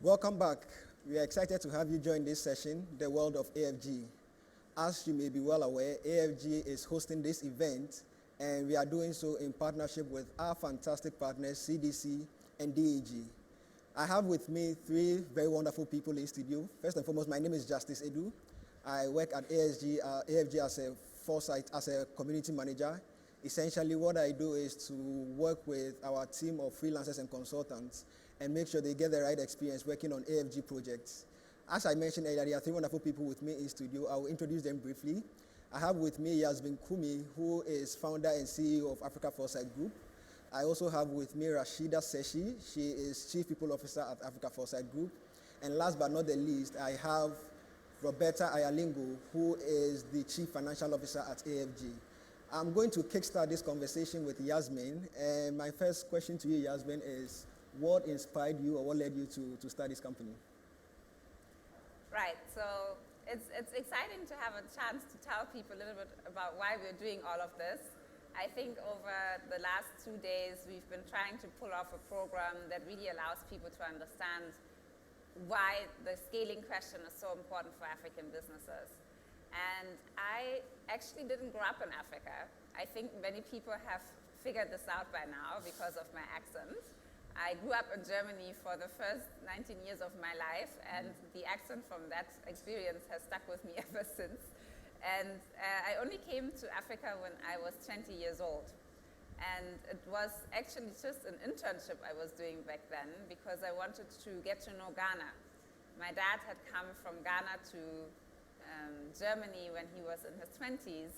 Welcome back. We are excited to have you join this session, the World of AFG. As you may be well aware, AFG is hosting this event, and we are doing so in partnership with our fantastic partners, CDC and DAG. I have with me three very wonderful people in studio. First and foremost, my name is Justice Edu. I work at AFG as a foresight, as a community manager. Essentially, what I do is to work with our team of freelancers and consultants and make sure they get the right experience working on AFG projects. As I mentioned earlier, there are three wonderful people with me in studio. I will introduce them briefly. I have with me Yasmin Kumi, who is founder and CEO of Africa Foresight Group. I also have with me Rashida Seshi. She is Chief People Officer at Africa Foresight Group. And last but not the least, I have Roberta Ayalingo, who is the Chief Financial Officer at AFG. I'm going to kickstart this conversation with Yasmin. And my first question to you, Yasmin, is what inspired you or what led you to start this company? Right, so it's exciting to have a chance to tell people a little bit about why we're doing all of this. I think over the last 2 days, we've been trying to pull off a program that really allows people to understand why the scaling question is so important for African businesses. And I actually didn't grow up in Africa. I think many people have figured this out by now because of my accent. I grew up in Germany for the first 19 years of my life, and the accent from that experience has stuck with me ever since. And I only came to Africa when I was 20 years old. And it was actually just an internship I was doing back then because I wanted to get to know Ghana. My dad had come from Ghana to Germany when he was in his 20s,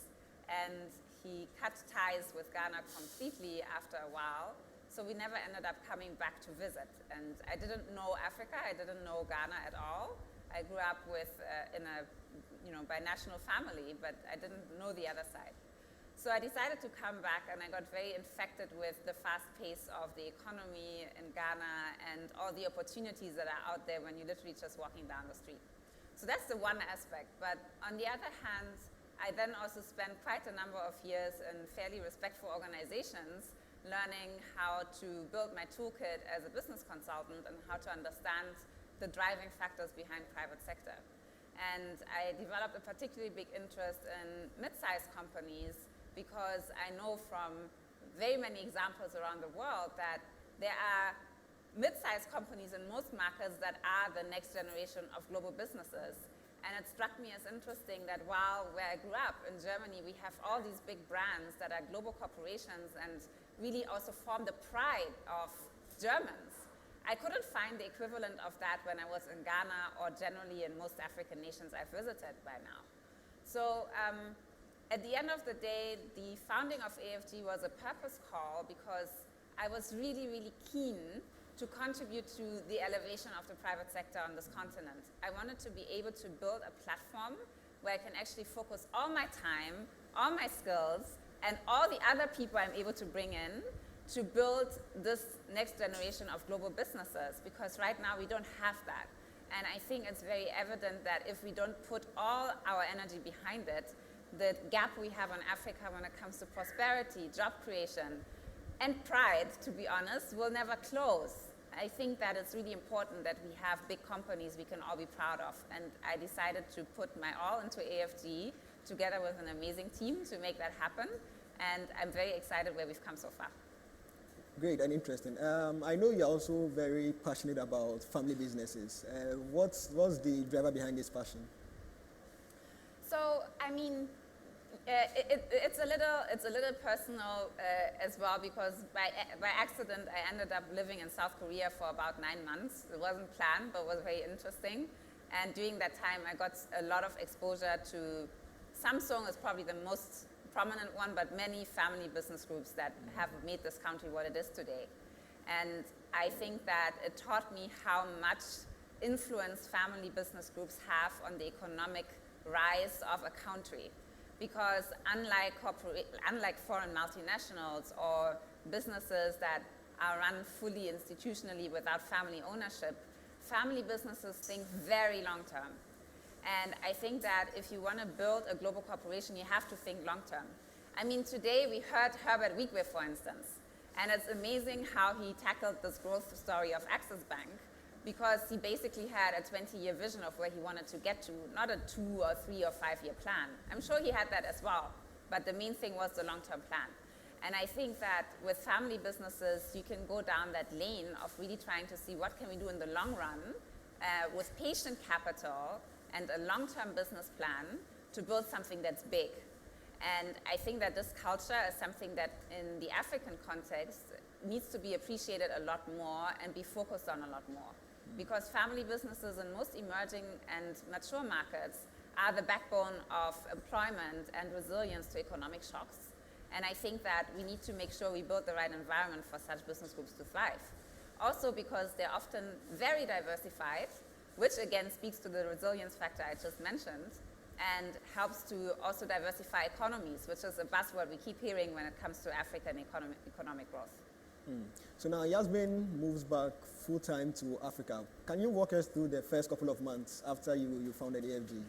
and he cut ties with Ghana completely after a while. So we never ended up coming back to visit. And I didn't know Africa, I didn't know Ghana at all. I grew up in a binational family, but I didn't know the other side. So I decided to come back, and I got very infected with the fast pace of the economy in Ghana and all the opportunities that are out there when you're literally just walking down the street. So that's the one aspect. But on the other hand, I then also spent quite a number of years in fairly respectful organizations learning how to build my toolkit as a business consultant and how to understand the driving factors behind private sector. And I developed a particularly big interest in mid-sized companies because I know from very many examples around the world that there are mid-sized companies in most markets that are the next generation of global businesses. And it struck me as interesting that while where I grew up in Germany, we have all these big brands that are global corporations and really also form the pride of Germans. I couldn't find the equivalent of that when I was in Ghana or generally in most African nations I've visited by now. So at the end of the day, the founding of AFG was a purpose call because I was really, really keen to contribute to the elevation of the private sector on this continent. I wanted to be able to build a platform where I can actually focus all my time, all my skills, and all the other people I'm able to bring in to build this next generation of global businesses, because right now we don't have that. And I think it's very evident that if we don't put all our energy behind it, the gap we have on Africa when it comes to prosperity, job creation, and pride, to be honest, will never close. I think that it's really important that we have big companies we can all be proud of. And I decided to put my all into AFG together with an amazing team to make that happen. And I'm very excited where we've come so far. Great and interesting. I know you're also very passionate about family businesses. What's the driver behind this passion? So, I mean, it's a little personal as well, because by accident I ended up living in South Korea for about 9 months. It wasn't planned, but was very interesting. And during that time, I got a lot of exposure to Samsung is probably the most prominent one, but many family business groups that have made this country what it is today. And I think that it taught me how much influence family business groups have on the economic rise of a country. Because unlike foreign multinationals or businesses that are run fully institutionally without family ownership, family businesses think very long term. And I think that if you want to build a global corporation, you have to think long term. I mean, today we heard Herbert Wigwe, for instance, and it's amazing how he tackled this growth story of Access Bank. because he basically had a 20-year vision of where he wanted to get to, not a 2 or 3 or 5-year plan. I'm sure he had that as well, but the main thing was the long-term plan. And I think that with family businesses, you can go down that lane of really trying to see what can we do in the long run with patient capital and a long-term business plan to build something that's big. And I think that this culture is something that in the African context needs to be appreciated a lot more and be focused on a lot more. Because family businesses in most emerging and mature markets are the backbone of employment and resilience to economic shocks. And I think that we need to make sure we build the right environment for such business groups to thrive. Also because they're often very diversified, which again speaks to the resilience factor I just mentioned, and helps to also diversify economies, which is a buzzword we keep hearing when it comes to African economic growth. So now Yasmin moves back full-time to Africa. Can you walk us through the first couple of months after you founded AFG?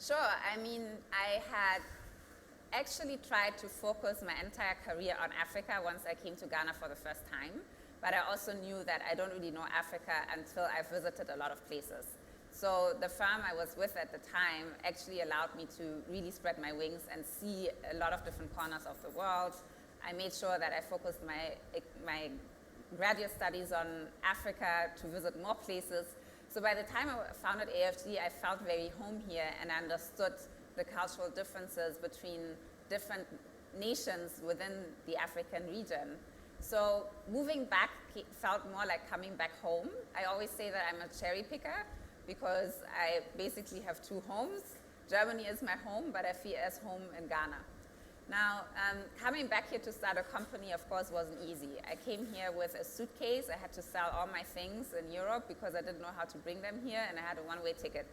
Sure. I mean, I had actually tried to focus my entire career on Africa once I came to Ghana for the first time, but I also knew that I don't really know Africa until I visited a lot of places. So the firm I was with at the time actually allowed me to really spread my wings and see a lot of different corners of the world. I made sure that I focused my graduate studies on Africa to visit more places. So by the time I founded AFG, I felt very home here and I understood the cultural differences between different nations within the African region. So moving back felt more like coming back home. I always say that I'm a cherry picker because I basically have 2 homes. Germany is my home, but I feel as home in Ghana. Now, coming back here to start a company, of course, wasn't easy. I came here with a suitcase. I had to sell all my things in Europe because I didn't know how to bring them here, and I had a one-way ticket.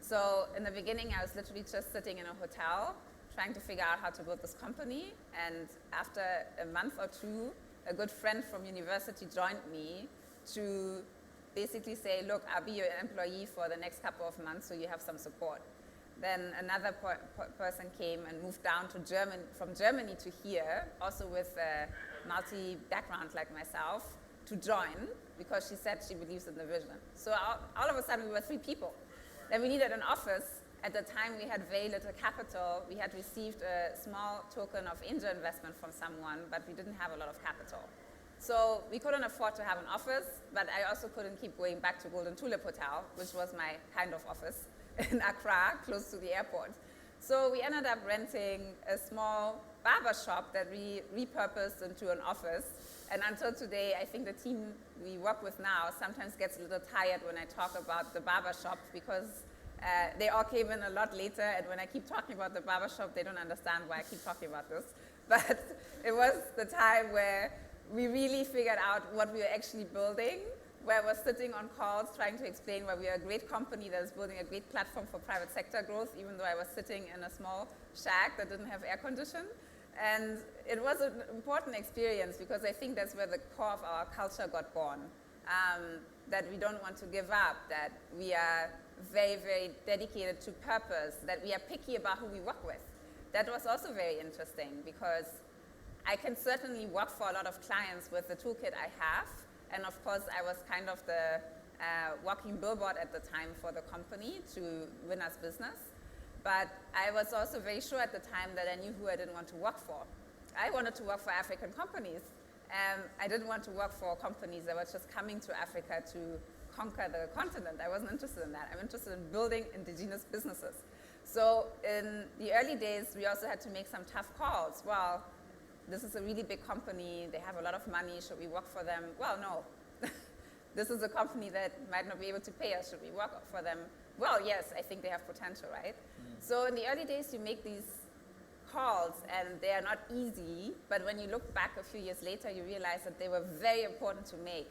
So in the beginning, I was literally just sitting in a hotel, trying to figure out how to build this company. And after a month or 2, a good friend from university joined me to basically say, look, I'll be your employee for the next couple of months so you have some support. Then another person came and moved down to from Germany to here, also with a multi-background like myself, to join because she said she believes in the vision. So all of a sudden we were 3 people. Then we needed an office. At the time we had very little capital. We had received a small token of angel investment from someone, but we didn't have a lot of capital. So we couldn't afford to have an office, but I also couldn't keep going back to Golden Tulip Hotel, which was my kind of office in Accra, close to the airport. So we ended up renting a small barber shop that we repurposed into an office. And until today, I think the team we work with now sometimes gets a little tired when I talk about the barber shop because they all came in a lot later, and when I keep talking about the barber shop, they don't understand why I keep talking about this. But it was the time where we really figured out what we were actually building, where I was sitting on calls trying to explain why we are a great company that is building a great platform for private sector growth, even though I was sitting in a small shack that didn't have air condition. And it was an important experience because I think that's where the core of our culture got born, that we don't want to give up, that we are very, very dedicated to purpose, that we are picky about who we work with. That was also very interesting because I can certainly work for a lot of clients with the toolkit I have. And of course, I was kind of the walking billboard at the time for the company to win us business. But I was also very sure at the time that I knew who I didn't want to work for. I wanted to work for African companies. I didn't want to work for companies that were just coming to Africa to conquer the continent. I wasn't interested in that. I'm interested in building indigenous businesses. So in the early days, we also had to make some tough calls. Well, this is a really big company. They have a lot of money. Should we work for them? Well, no. This is a company that might not be able to pay us. Should we work for them? Well, yes, I think they have potential, right? So in the early days, you make these calls, and they are not easy. But when you look back a few years later, you realize that they were very important to make.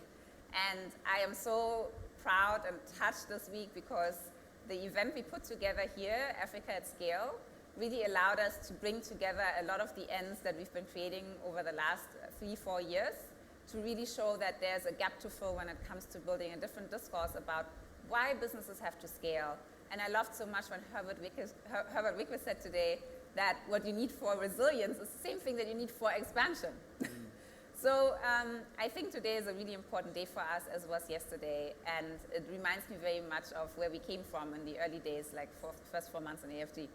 And I am so proud and touched this week because the event we put together here, Africa at Scale, really allowed us to bring together a lot of the ends that we've been creating over the last 3-4 years to really show that there's a gap to fill when it comes to building a different discourse about why businesses have to scale. And I loved so much when Herbert Wicker said today that what you need for resilience is the same thing that you need for expansion. So I think today is a really important day for us, as was yesterday, and it reminds me very much of where we came from in the early days, like first 4 months in AFG.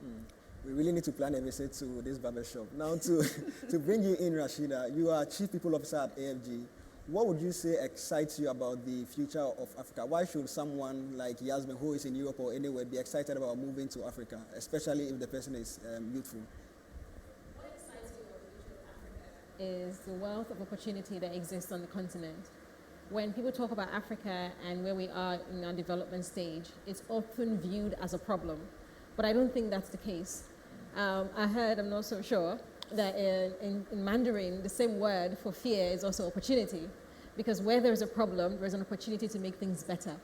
We really need to plan a visit to this barbershop. Now, to bring you in, Rashida, you are Chief People Officer at AFG. What would you say excites you about the future of Africa? Why should someone like Yasmin, who is in Europe or anywhere, be excited about moving to Africa, especially if the person is youthful? What excites me about the future of Africa is the wealth of opportunity that exists on the continent. When people talk about Africa and where we are in our development stage, it's often viewed as a problem. But I don't think that's the case. I heard, I'm not so sure, that in Mandarin, the same word for fear is also opportunity. Because where there's a problem, there's an opportunity to make things better.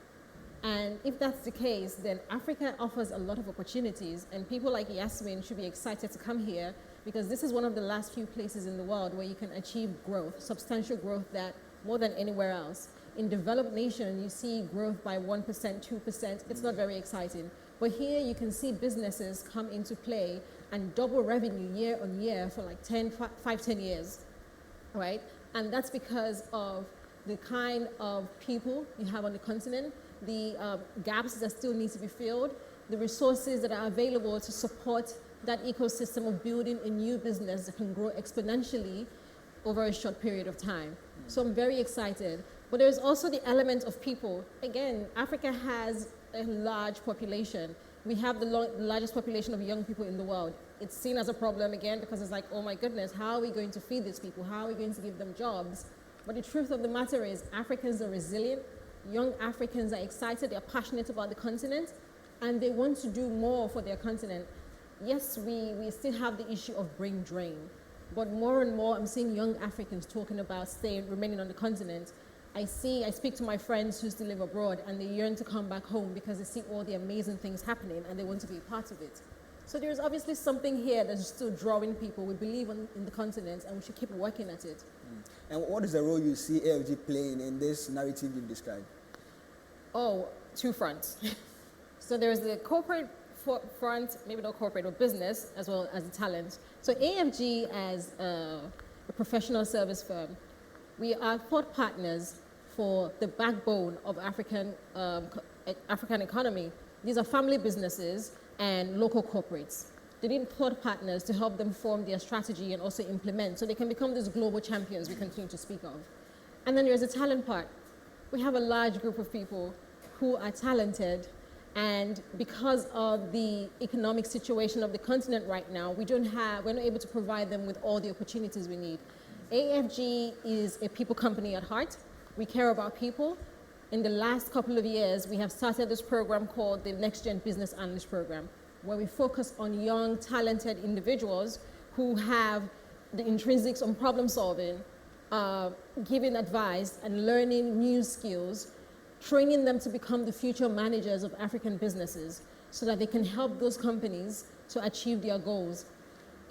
And if that's the case, then Africa offers a lot of opportunities, and people like Yasmin should be excited to come here, because this is one of the last few places in the world where you can achieve growth, substantial growth that more than anywhere else. In developed nations, you see growth by 1%, 2%. It's not very exciting. But here you can see businesses come into play and double revenue year on year for like 10 years, right? And that's because of the kind of people you have on the continent, the gaps that still need to be filled, the resources that are available to support that ecosystem of building a new business that can grow exponentially over a short period of time. So I'm very excited. But there's also the element of people. Again, Africa has a large population. We have the largest population of young people in the world. It's seen as a problem again because it's like, oh my goodness, how are we going to feed these people? How are we going to give them jobs? But the truth of the matter is Africans are resilient. Young Africans are excited, they're passionate about the continent, and they want to do more for their continent. Yes, we still have the issue of brain drain, but more and more I'm seeing young Africans talking about remaining on the continent. I speak to my friends who still live abroad, and they yearn to come back home because they see all the amazing things happening and they want to be a part of it. So there's obviously something here that's still drawing people. We believe in the continent, and we should keep working at it. And what is the role you see AFG playing in this narrative you've described? Oh, two fronts. So there's the corporate front, maybe not corporate, or business, as well as the talent. So AFG, as a professional service firm, we are thought partners for the backbone of African economy. These are family businesses and local corporates. They need thought partners to help them form their strategy and also implement, so they can become these global champions we continue to speak of. And then there's the talent part. We have a large group of people who are talented, and because of the economic situation of the continent right now, we're not able to provide them with all the opportunities we need. AFG is a people company at heart. We care about people. In the last couple of years, we have started this program called the Next Gen Business Analyst Program, where we focus on young, talented individuals who have the intrinsics on problem solving, giving advice and learning new skills, training them to become the future managers of African businesses so that they can help those companies to achieve their goals.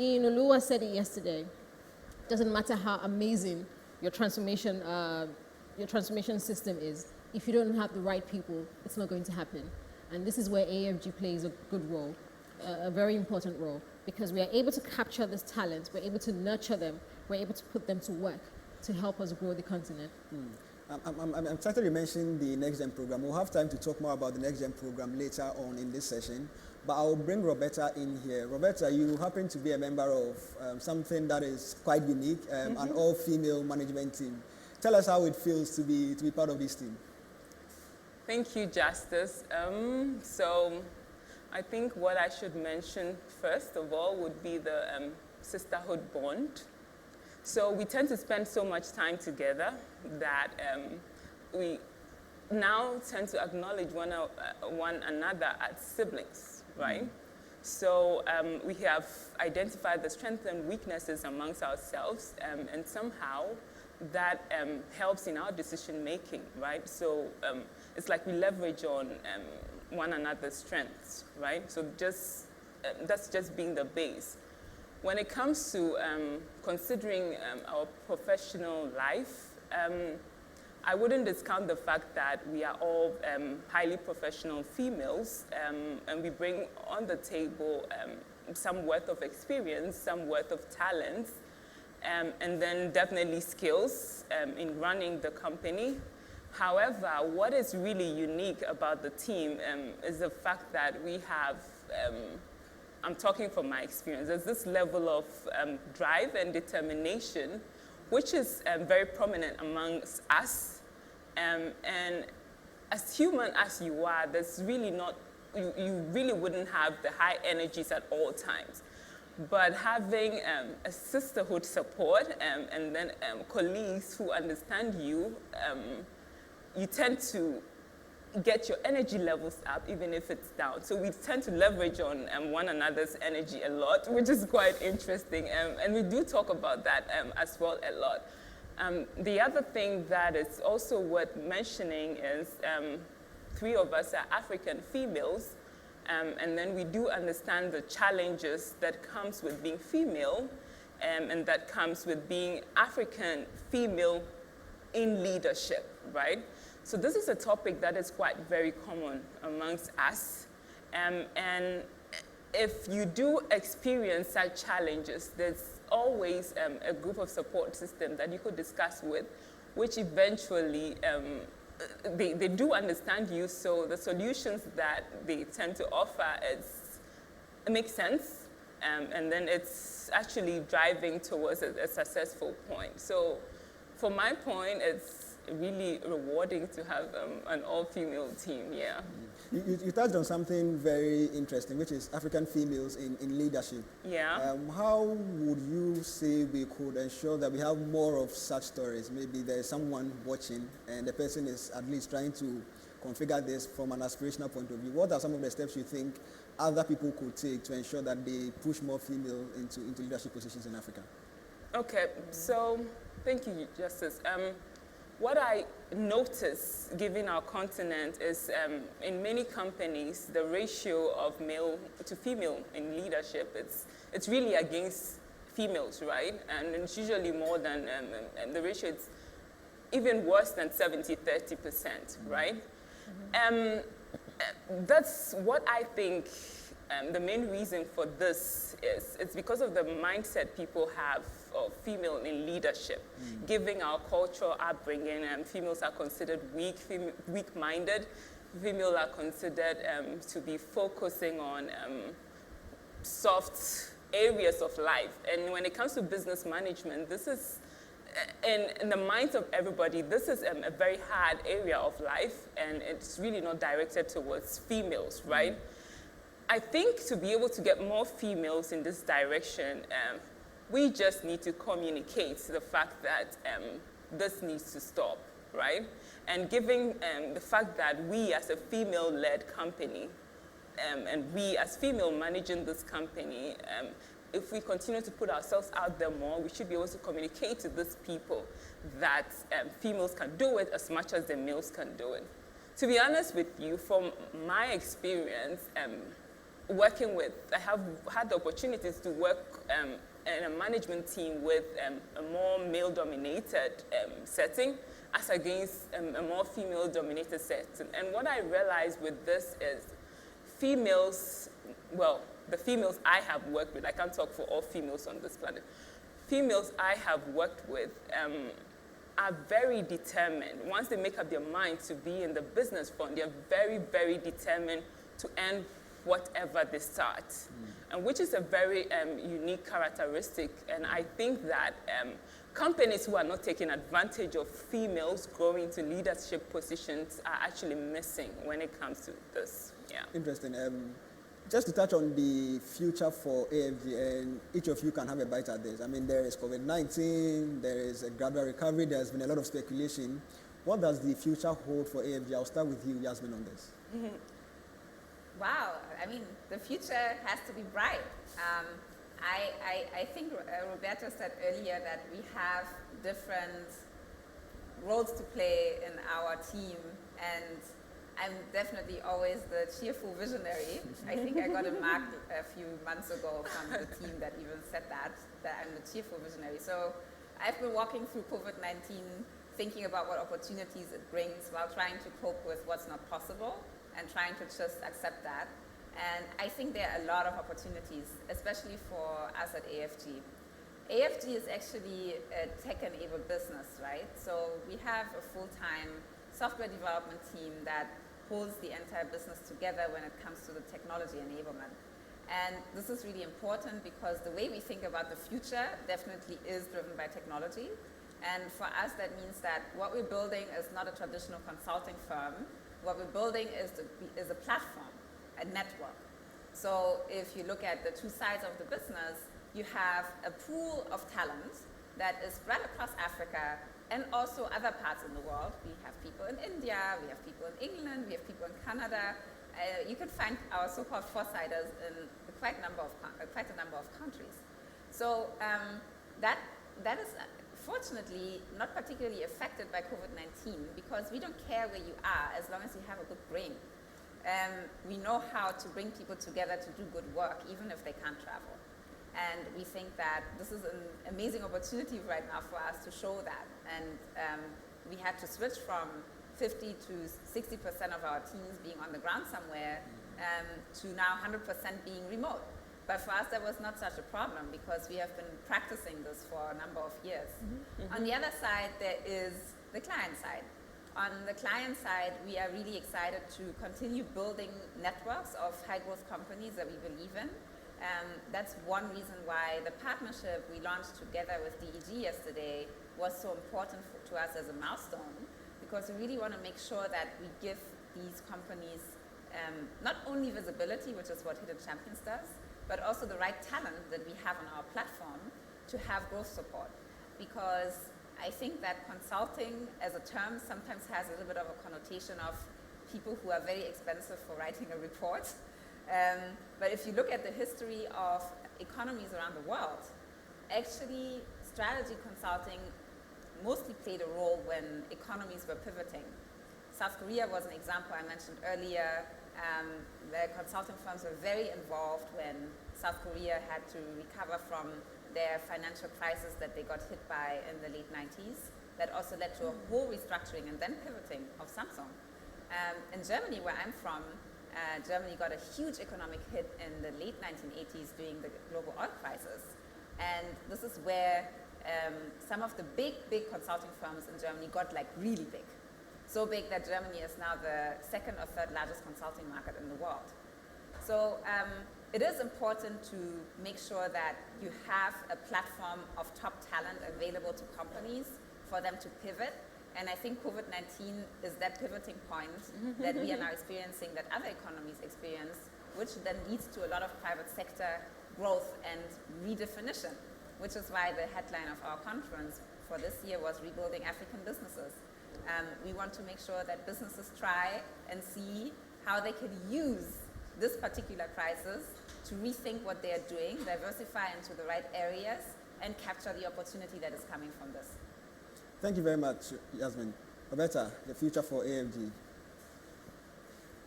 Ian Olua said it yesterday. It doesn't matter how amazing your transformation system is. If you don't have the right people, it's not going to happen. And this is where AFG plays a good role, a very important role, because we are able to capture this talent, we're able to nurture them, we're able to put them to work to help us grow the continent. I'm excited you mentioned the Next Gen program. We'll have time to talk more about the Next Gen program later on in this session, but I'll bring Roberta in here. Roberta, you happen to be a member of something that is quite unique, an all-female management team. Tell us how it feels to be part of this team. Thank you, Justice. So I think what I should mention first of all would be the sisterhood bond. So we tend to spend so much time together that we now tend to acknowledge one another as siblings, right? So we have identified the strengths and weaknesses amongst ourselves, and somehow that helps in our decision making, right? So it's like we leverage on one another's strengths, right? So that's just being the base. When it comes to considering our professional life, I wouldn't discount the fact that we are all highly professional females, and we bring on the table some worth of experience, some worth of talents, and then definitely skills in running the company. However, what is really unique about the team is the fact that we have, I'm talking from my experience, there's this level of drive and determination, which is very prominent amongst us. And as human as you are, there's really not, you really wouldn't have the high energies at all times. But having a sisterhood support and then colleagues who understand you, you tend to get your energy levels up even if it's down. So we tend to leverage on one another's energy a lot, which is quite interesting. And we do talk about that as well a lot. The other thing that is also worth mentioning is 3 of us are African females. And then we do understand the challenges that comes with being female and that comes with being African female in leadership, right? So this is a topic that is quite very common amongst us. And if you do experience such challenges, there's always a group of support system that you could discuss with, which eventually they do understand you, so the solutions that they tend to offer make sense, and then it's actually driving towards a successful point. So for my point, it's really rewarding to have an all-female team, yeah. You touched on something very interesting, which is African females in leadership. Yeah. How would you say we could ensure that we have more of such stories? Maybe there's someone watching and the person is at least trying to configure this from an aspirational point of view. What are some of the steps you think other people could take to ensure that they push more female into leadership positions in Africa? Okay, so thank you, Justice. What I notice, given our continent, is in many companies, the ratio of male to female in leadership, it's really against females, right? And it's usually more than, the ratio is even worse than 70-30%, right? That's what I think the main reason for this is. It's because of the mindset people have of female in leadership. Given our cultural upbringing, females are considered weak-minded. Females are considered to be focusing on soft areas of life. And when it comes to business management, this is, in the minds of everybody, this is a very hard area of life, and it's really not directed towards females, right? I think to be able to get more females in this direction, we just need to communicate the fact that this needs to stop, right? And given the fact that we as a female-led company, and we as female managing this company, if we continue to put ourselves out there more, we should be able to communicate to these people that females can do it as much as the males can do it. To be honest with you, from my experience, working with, I have had the opportunities to work in a management team with a more male-dominated setting as against a more female-dominated setting. And what I realized with this is females, well, the females I have worked with, I can't talk for all females on this planet, females I have worked with are very determined. Once they make up their mind to be in the business front, they're very, very determined to end whatever they start, and which is a very unique characteristic. And I think that companies who are not taking advantage of females growing into leadership positions are actually missing when it comes to this. Yeah. Interesting. Just to touch on the future for AFG, and each of you can have a bite at this. I mean, there is COVID-19, there is a gradual recovery, there's been a lot of speculation. What does the future hold for AFG? I'll start with you, Yasmin, on this. Wow, I mean, the future has to be bright. I think Roberto said earlier that we have different roles to play in our team, and I'm definitely always the cheerful visionary. I think I got a mark a few months ago from the team that even said that I'm the cheerful visionary. So I've been walking through COVID-19 thinking about what opportunities it brings while trying to cope with what's not possible and trying to just accept that. And I think there are a lot of opportunities, especially for us at AFG. AFG is actually a tech-enabled business, right? So we have a full-time software development team that holds the entire business together when it comes to the technology enablement. And this is really important because the way we think about the future definitely is driven by technology. And for us, that means that what we're building is not a traditional consulting firm. What we're building is a platform, a network. So if you look at the two sides of the business, you have a pool of talent that is spread across Africa and also other parts in the world. We have people in India, we have people in England, we have people in Canada. You can find our so-called foresiders in quite a number of countries. So that is fortunately not particularly affected by COVID-19 because we don't care where you are as long as you have a good brain. We know how to bring people together to do good work even if they can't travel. And we think that this is an amazing opportunity right now for us to show that. And we had to switch from 50 to 60% of our teams being on the ground somewhere to now 100% being remote. But for us, that was not such a problem because we have been practicing this for a number of years. On the other side, there is the client side. On the client side, we are really excited to continue building networks of high-growth companies that we believe in. That's one reason why the partnership we launched together with DEG yesterday was so important to us as a milestone, because we really want to make sure that we give these companies not only visibility, which is what Hidden Champions does, but also the right talent that we have on our platform to have growth support. Because I think that consulting as a term sometimes has a little bit of a connotation of people who are very expensive for writing a report. But if you look at the history of economies around the world, actually strategy consulting mostly played a role when economies were pivoting. South Korea was an example I mentioned earlier. The consulting firms were very involved when South Korea had to recover from their financial crisis that they got hit by in the late 90s. That also led to a whole restructuring and then pivoting of Samsung. In Germany, where I'm from, Germany got a huge economic hit in the late 1980s during the global oil crisis. And this is where some of the big consulting firms in Germany got like really big. So big that Germany is now the second or third largest consulting market in the world. So it is important to make sure that you have a platform of top talent available to companies for them to pivot. And I think COVID-19 is that pivoting point that we are now experiencing, that other economies experience, which then leads to a lot of private sector growth and redefinition, which is why the headline of our conference for this year was Rebuilding African Businesses. We want to make sure that businesses try and see how they can use this particular crisis to rethink what they are doing, diversify into the right areas, and capture the opportunity that is coming from this. Thank you very much, Yasmin. Roberta, the future for AFG.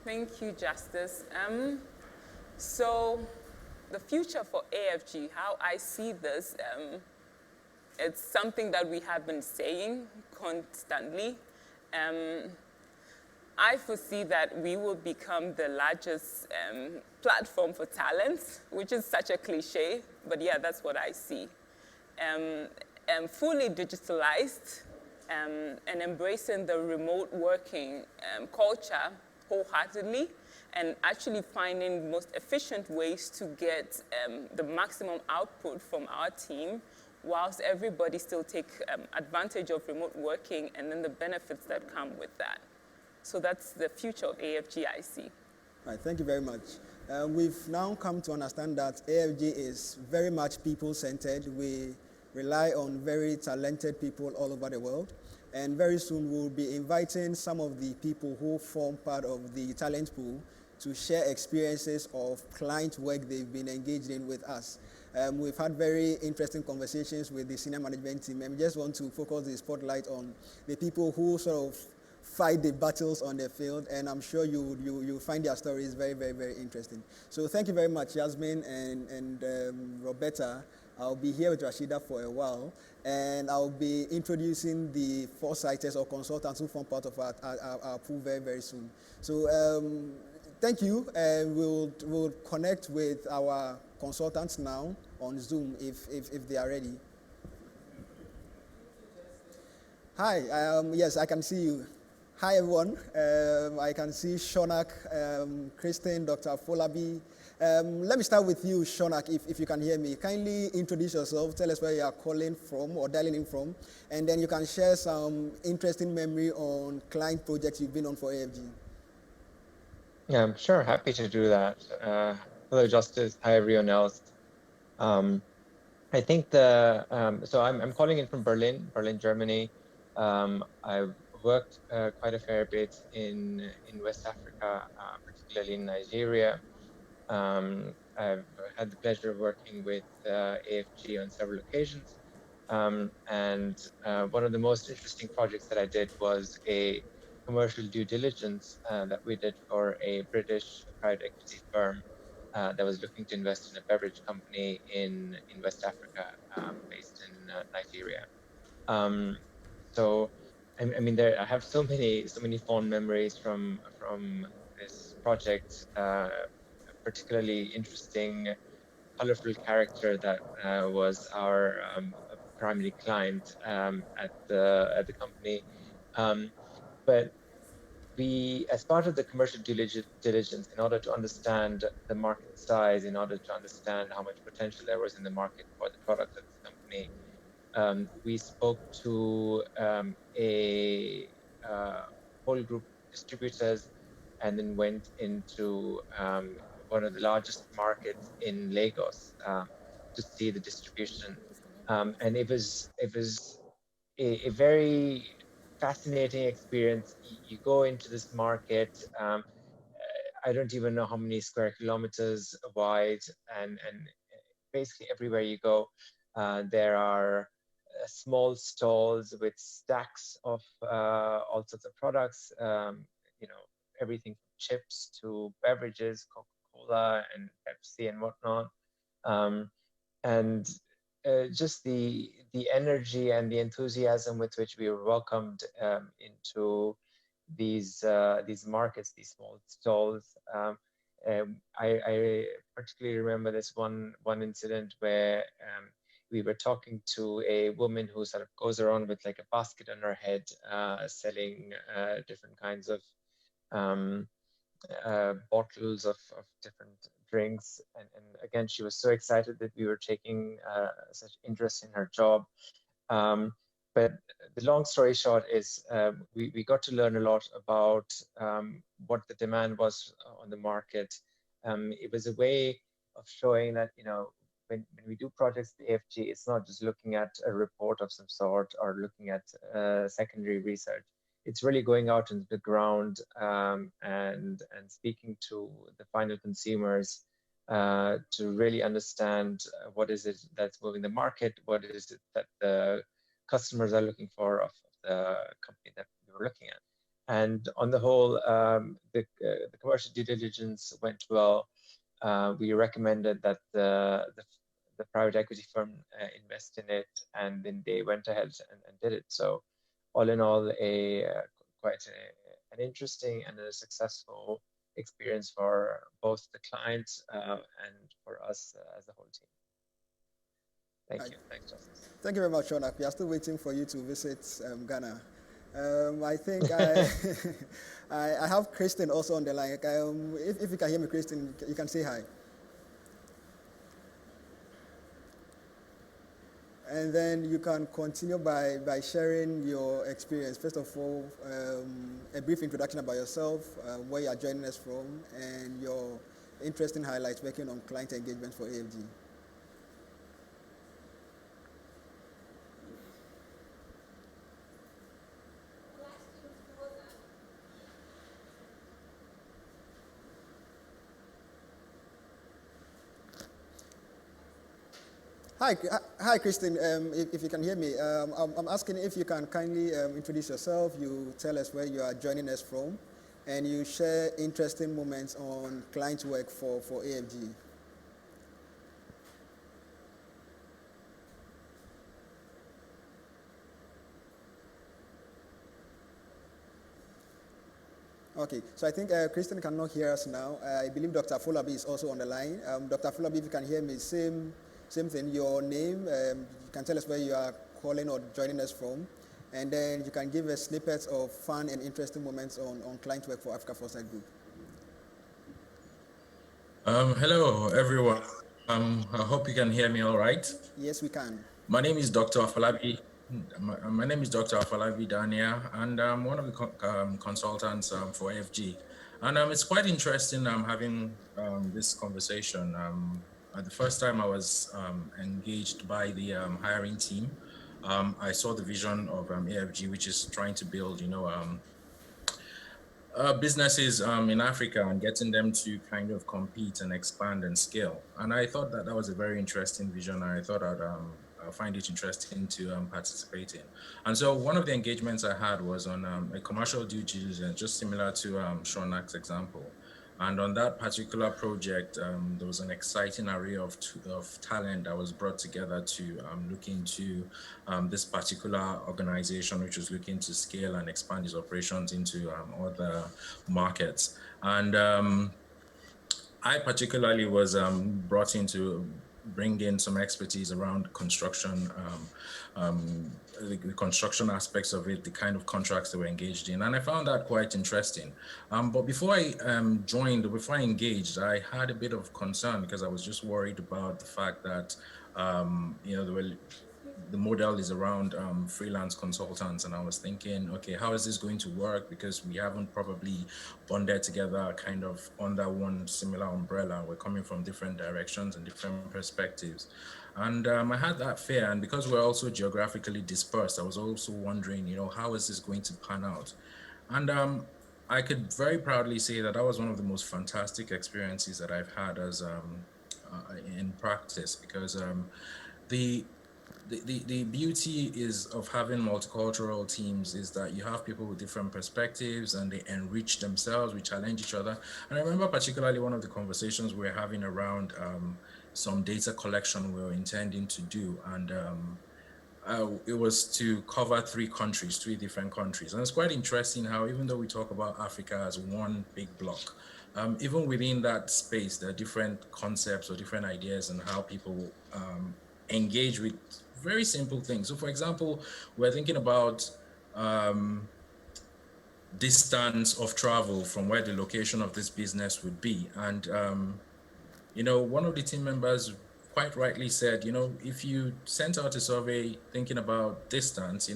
Thank you, Justice. So the future for AFG, how I see this, it's something that we have been saying constantly. I foresee that we will become the largest platform for talent, which is such a cliche, but yeah, that's what I see. Fully digitalized and embracing the remote working culture wholeheartedly, and actually finding most efficient ways to get the maximum output from our team, whilst everybody still take advantage of remote working and then the benefits that come with that. So that's the future of AFG, I see. Right, thank you very much. We've now come to understand that AFG is very much people-centered. We rely on very talented people all over the world. And very soon we'll be inviting some of the people who form part of the talent pool to share experiences of client work they've been engaged in with us. We've had very interesting conversations with the senior management team, and we just want to focus the spotlight on the people who sort of fight the battles on the field, and I'm sure you'll find their stories very, very, very interesting. So thank you very much, Yasmin and Roberta. I'll be here with Rashida for a while, and I'll be introducing the foresighters or consultants who form part of our pool very, very soon. So thank you, and we'll connect with our consultants now on Zoom if they are ready. Hi, yes, I can see you. Hi, everyone. I can see Shonak, Kristen, Dr. Folabi. Let me start with you, Shonak, if you can hear me. Kindly introduce yourself, tell us where you are calling from or dialing in from, and then you can share some interesting memory on client projects you've been on for AFG. Yeah, I'm sure, happy to do that. Hello, Justice. Hi, everyone else. I think so I'm calling in from Berlin, Germany. I've worked quite a fair bit in West Africa, particularly in Nigeria. I've had the pleasure of working with AFG on several occasions. And one of the most interesting projects that I did was a commercial due diligence that we did for a British private equity firm that was looking to invest in a beverage company in West Africa, based in Nigeria. So, I mean, I have so many fond memories from this project. Particularly interesting, colorful character that was our primary client at the company. But we, as part of the commercial due diligence, in order to understand the market size, in order to understand how much potential there was in the market for the product of this company, we spoke to a whole group of distributors, and then went into one of the largest markets in Lagos to see the distribution. And it was a very fascinating experience. You go into this market. I don't even know how many square kilometers wide, and basically everywhere you go, there are small stalls with stacks of all sorts of products. You know, everything from chips to beverages, Coca-Cola and Pepsi and whatnot. And just the energy and the enthusiasm with which we were welcomed into these markets, these small stalls. I particularly remember this one incident where we were talking to a woman who sort of goes around with like a basket on her head, selling different kinds of bottles of different drinks. And again, she was so excited that we were taking such interest in her job. But the long story short is we got to learn a lot about what the demand was on the market. It was a way of showing that, you know, when we do projects at AFG, it's not just looking at a report of some sort or looking at secondary research. It's really going out into the ground and speaking to the final consumers to really understand what is it that's moving the market, what is it that the customers are looking for of the company that we were looking at. And on the whole, the commercial due diligence went well. We recommended that the private equity firm invest in it, and then they went ahead and did it. So all in all, quite an interesting and a successful experience for both the clients and for us as a whole team. Thank you. Thanks, Justice. Thank you very much, Shonak. We are still waiting for you to visit Ghana. I think I have Kristen also on the line. If you can hear me, Kristen, you can say hi. And then you can continue by sharing your experience. First of all, a brief introduction about yourself, where you are joining us from, and your interesting highlights working on client engagement for AFG. Hi, Kristen. If you can hear me, I'm asking if you can kindly introduce yourself. You tell us where you are joining us from, and you share interesting moments on client work for AFG. Okay, so I think Kristen cannot hear us now. I believe Dr. Folabi is also on the line. Dr. Folabi, if you can hear me, same Same thing, your name, you can tell us where you are calling or joining us from, and then you can give us snippets of fun and interesting moments on client work for Africa Foresight Group. Hello, everyone. I hope you can hear me all right. Yes, we can. My name is Dr. Afolabi. My name is Dr. Afolabi Dania, and I'm one of the consultants for AFG. And it's quite interesting having this conversation. The first time I was engaged by the hiring team, I saw the vision of AFG, which is trying to build, businesses in Africa and getting them to kind of compete and expand and scale. And I thought that was a very interesting vision. I thought I'd find it interesting to participate in. And so one of the engagements I had was on a commercial due diligence, just similar to Shonak's example. And on that particular project, there was an exciting array of talent that was brought together to look into this particular organization, which was looking to scale and expand its operations into other markets. And I particularly was brought in to bring in some expertise around construction, the construction aspects of it, the kind of contracts they were engaged in. And I found that quite interesting. But before I before I engaged, I had a bit of concern because I was just worried about the fact that, the model is around freelance consultants, and I was thinking, okay, how is this going to work? Because we haven't probably bonded together kind of under one similar umbrella. We're coming from different directions and different perspectives. And I had that fear, and because we're also geographically dispersed, I was also wondering, how is this going to pan out? And I could very proudly say that was one of the most fantastic experiences that I've had as in practice, because the beauty is of having multicultural teams is that you have people with different perspectives and they enrich themselves, we challenge each other. And I remember particularly one of the conversations we were having around some data collection we were intending to do. And it was to cover three different countries. And it's quite interesting how, even though we talk about Africa as one big block, even within that space, there are different concepts or different ideas and how people engage with very simple things. So for example, we're thinking about distance of travel from where the location of this business would be. And, one of the team members quite rightly said, if you sent out a survey thinking about distance, a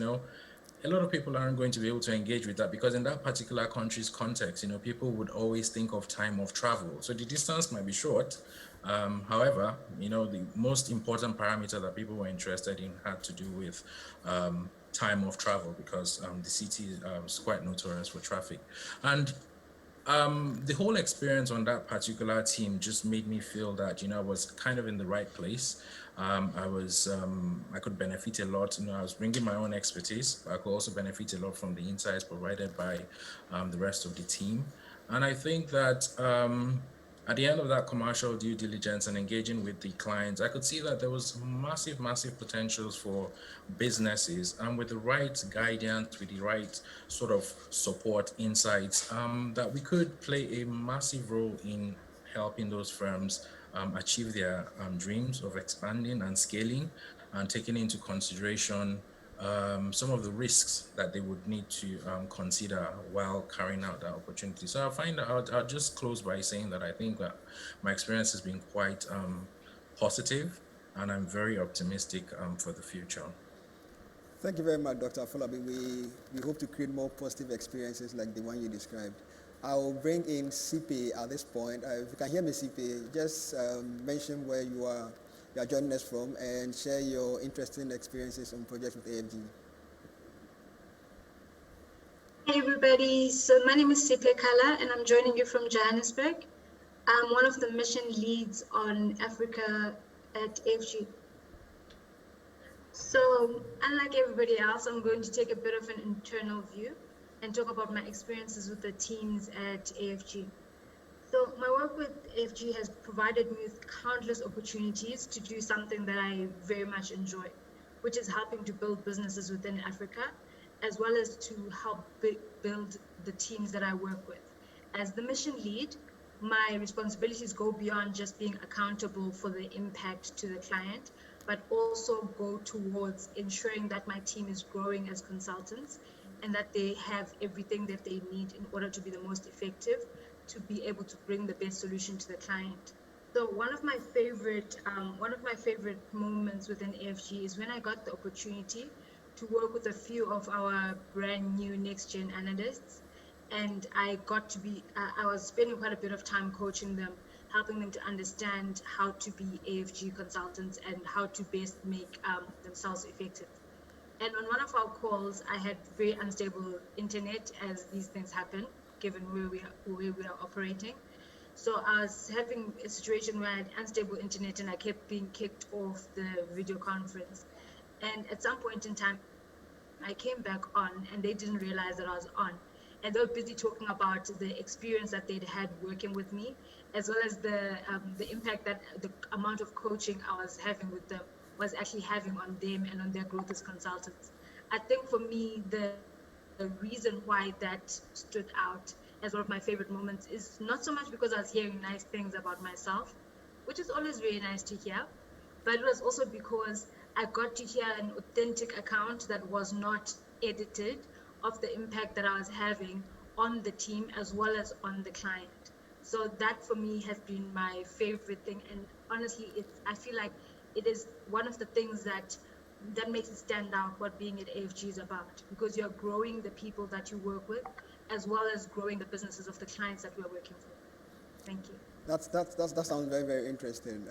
lot of people aren't going to be able to engage with that, because in that particular country's context, people would always think of time of travel. So the distance might be short. However, the most important parameter that people were interested in had to do with time of travel, because the city is quite notorious for traffic. And the whole experience on that particular team just made me feel that, I was kind of in the right place. I could benefit a lot. I was bringing my own expertise, but I could also benefit a lot from the insights provided by the rest of the team. And I think that at the end of that commercial due diligence and engaging with the clients, I could see that there was massive, massive potentials for businesses, and with the right guidance, with the right sort of support, insights, that we could play a massive role in helping those firms achieve their dreams of expanding and scaling, and taking into consideration some of the risks that they would need to consider while carrying out that opportunity. So I'll just close by saying that I think that my experience has been quite positive, and I'm very optimistic for the future. Thank you very much, Dr. Afolabi. We hope to create more positive experiences like the one you described. I'll bring in CP at this point. If you can hear me, CP, just mention where you are joining us from and share your interesting experiences on projects with AFG. Hi everybody, so my name is Siple Kala and I'm joining you from Johannesburg. I'm one of the mission leads on Africa at AFG. So unlike everybody else, I'm going to take a bit of an internal view and talk about my experiences with the teams at AFG. So my work with AFG has provided me with countless opportunities to do something that I very much enjoy, which is helping to build businesses within Africa, as well as to help build the teams that I work with. As the mission lead, my responsibilities go beyond just being accountable for the impact to the client, but also go towards ensuring that my team is growing as consultants and that they have everything that they need in order to be the most effective, to be able to bring the best solution to the client. So one of my favorite moments within AFG is when I got the opportunity to work with a few of our brand new next gen analysts, and I got to be I was spending quite a bit of time coaching them, helping them to understand how to be AFG consultants and how to best make themselves effective. And on one of our calls, I had very unstable internet, as these things happen, given where we are operating. So I was having a situation where I had unstable internet and I kept being kicked off the video conference. And at some point in time, I came back on and they didn't realize that I was on. And they were busy talking about the experience that they'd had working with me, as well as the impact that the amount of coaching I was having with them was actually having on them and on their growth as consultants. I think for me, the reason why that stood out as one of my favorite moments is not so much because I was hearing nice things about myself, which is always very nice to hear, but it was also because I got to hear an authentic account that was not edited of the impact that I was having on the team as well as on the client. So that for me has been my favorite thing, and honestly, I feel like it is one of the things that makes it stand out what being at AFG is about, because you're growing the people that you work with as well as growing the businesses of the clients that we're working for. Thank you. That sounds very, very interesting.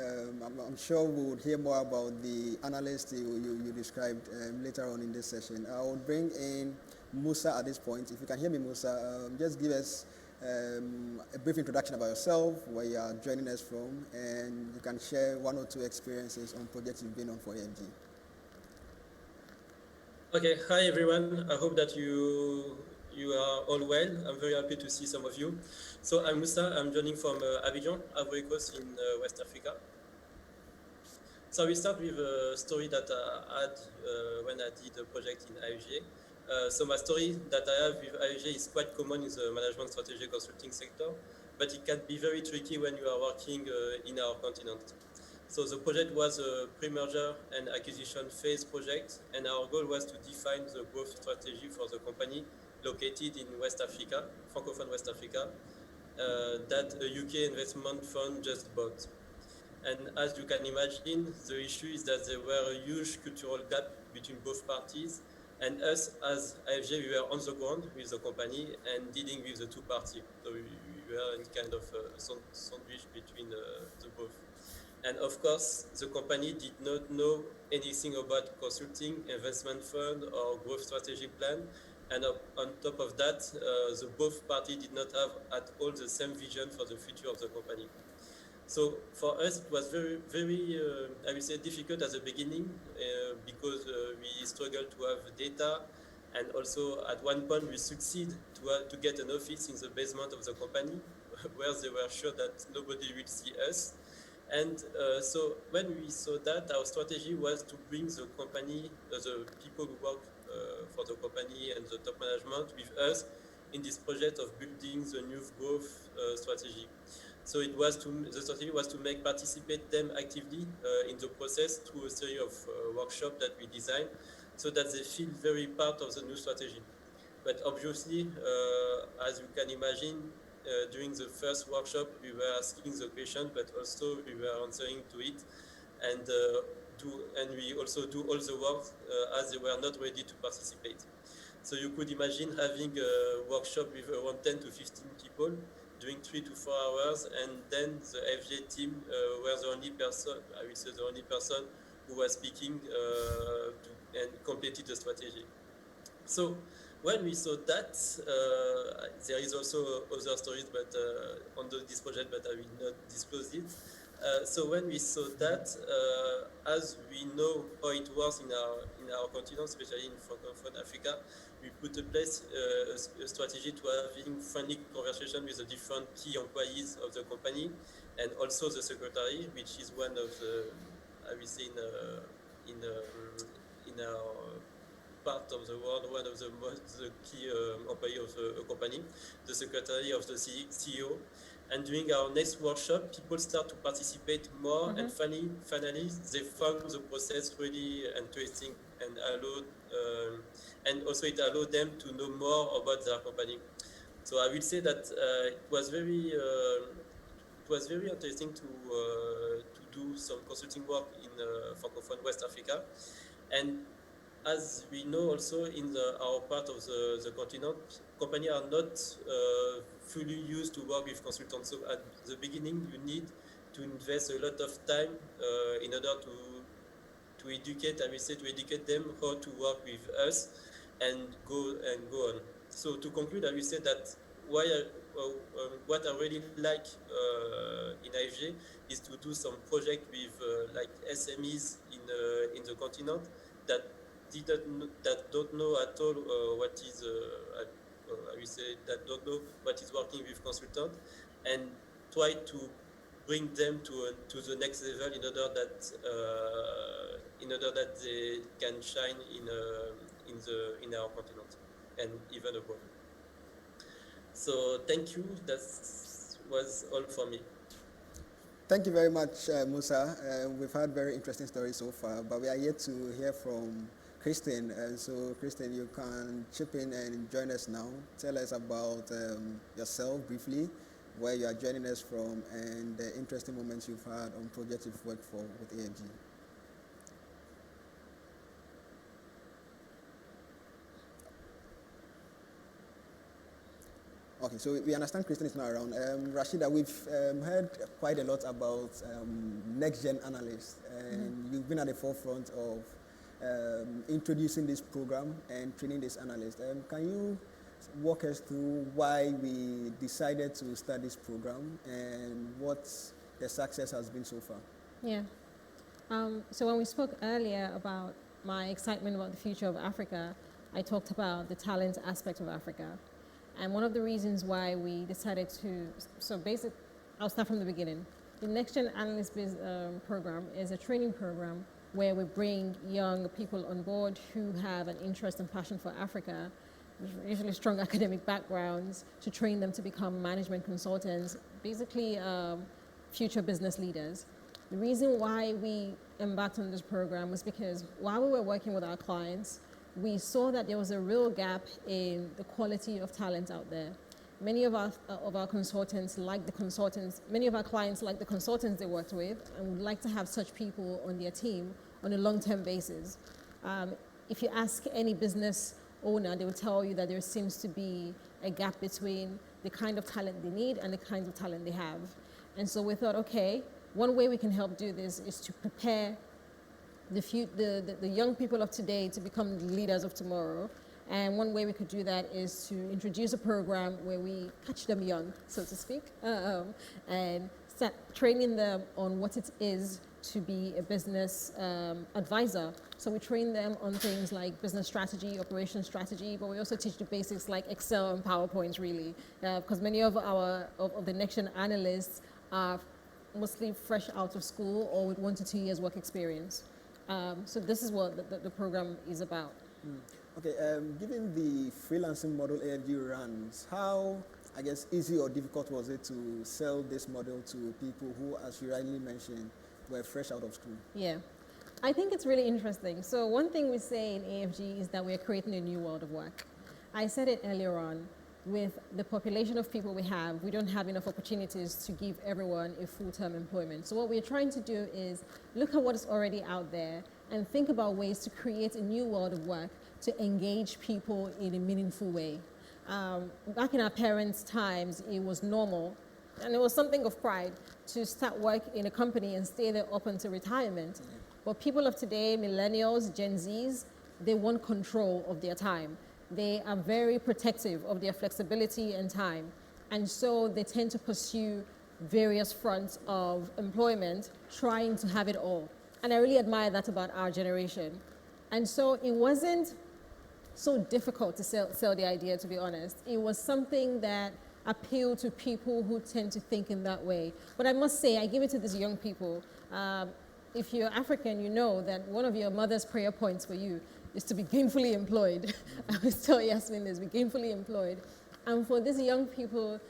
I'm sure we would hear more about the analyst you described later on in this session. I will bring in Musa at this point. If you can hear me, Musa, just give us a brief introduction about yourself, where you are joining us from, and you can share one or two experiences on projects you've been on for AFG. Okay, hi everyone. I hope that you are all well. I'm very happy to see some of you. So I'm Musa. I'm joining from Abidjan, Ivory Coast in West Africa. So we start with a story that I had when I did a project in IFG. So my story that I have with IFG is quite common in the management strategy consulting sector, but it can be very tricky when you are working in our continent. So the project was a pre-merger and acquisition phase project, and our goal was to define the growth strategy for the company located in West Africa, Francophone West Africa, that a UK investment fund just bought. And as you can imagine, the issue is that there were a huge cultural gap between both parties, and us as IFG, we were on the ground with the company and dealing with the two parties. So we were in kind of a sandwich between the both. And of course, the company did not know anything about consulting, investment fund, or growth strategy plan. And on top of that, the both parties did not have at all the same vision for the future of the company. So for us, it was very, very, I would say, difficult at the beginning because we struggled to have data. And also, at one point, we succeed to get an office in the basement of the company where they were sure that nobody will see us. And so when we saw that, our strategy was to bring the company, the people who work for the company and the top management with us in this project of building the new growth strategy. So the strategy was to participate them actively in the process through a series of workshops that we designed so that they feel very part of the new strategy. But obviously, as you can imagine, during the first workshop, we were asking the question, but also we were answering to it, and we also do all the work as they were not ready to participate. So you could imagine having a workshop with around 10 to 15 people during 3 to 4 hours, and then the FJ team were the only person, I will say the only person who was speaking and completed the strategy. So when we saw that, there is also other stories, but on this project, but I will not disclose it. So when we saw that, as we know how it works in our continent, especially in Francophone Africa, we put in place a strategy to having friendly conversation with the different key employees of the company, and also the secretary, which is one of the, I will say, in our part of the world, one of the key employee of the company, the secretary of the CEO. And during our next workshop, people start to participate more, and finally, they found the process really interesting and and also it allowed them to know more about their company. So I will say that it was very interesting to do some consulting work in Francophone West Africa. And as we know also in our part of the continent, companies are not fully used to work with consultants. So at the beginning, you need to invest a lot of time in order to educate, I will say, to educate them how to work with us and go on. So to conclude, I will say that what I really like in AFG is to do some project with like SMEs in the continent that don't know at all what is I will say that don't know what is working with consultant, and try to bring them to the next level in order that they can shine in our continent and even abroad. So thank you. That was all for me. Thank you very much, Musa. We've had very interesting stories so far, but we are yet to hear from Christine. So, Christine, you can chip in and join us now. Tell us about yourself briefly, where you are joining us from, and the interesting moments you've had on projects you've worked for with AFG. Okay, so we understand Christine is not around. Rashida, we've heard quite a lot about next-gen analysts, and you've been at the forefront of introducing this program and training these analysts. Can you walk us through why we decided to start this program and what the success has been so far? Yeah. So when we spoke earlier about my excitement about the future of Africa, I talked about the talent aspect of Africa. And one of the reasons why we decided to, I'll start from the beginning. The Next Gen Analyst program is a training program where we bring young people on board who have an interest and passion for Africa, usually strong academic backgrounds, to train them to become management consultants, basically future business leaders. The reason why we embarked on this program was because while we were working with our clients, we saw that there was a real gap in the quality of talent out there. Many of our consultants like the consultants, many of our clients like the consultants they worked with, and would like to have such people on their team on a long-term basis. If you ask any business owner, they will tell you that there seems to be a gap between the kind of talent they need and the kinds of talent they have. And so we thought, okay, one way we can help do this is to prepare the young people of today to become the leaders of tomorrow. And one way we could do that is to introduce a program where we catch them young, so to speak, and start training them on what it is to be a business advisor. So we train them on things like business strategy, operation strategy, but we also teach the basics like Excel and PowerPoint, really, because many of the Next Gen analysts are mostly fresh out of school or with 1 to 2 years work experience. So this is what the program is about. Okay, given the freelancing model AFG runs, how, I guess, easy or difficult was it to sell this model to people who, as you rightly mentioned, were fresh out of school? Yeah, I think it's really interesting. So one thing we say in AFG is that we're creating a new world of work. I said it earlier on, with the population of people we have, we don't have enough opportunities to give everyone a full-term employment. So what we're trying to do is look at what is already out there and think about ways to create a new world of work to engage people in a meaningful way. Back in our parents' times, it was normal, and it was something of pride to start work in a company and stay there up until retirement. But people of today, millennials, Gen Zs, they want control of their time. They are very protective of their flexibility and time. And so they tend to pursue various fronts of employment, trying to have it all. And I really admire that about our generation. And so it wasn't so difficult to sell the idea, to be honest. It was something that appealed to people who tend to think in that way. But I must say, I give it to these young people. If you're African, you know that one of your mother's prayer points for you is to be gainfully employed. I always tell Yasmin this, be gainfully employed. And for these young people,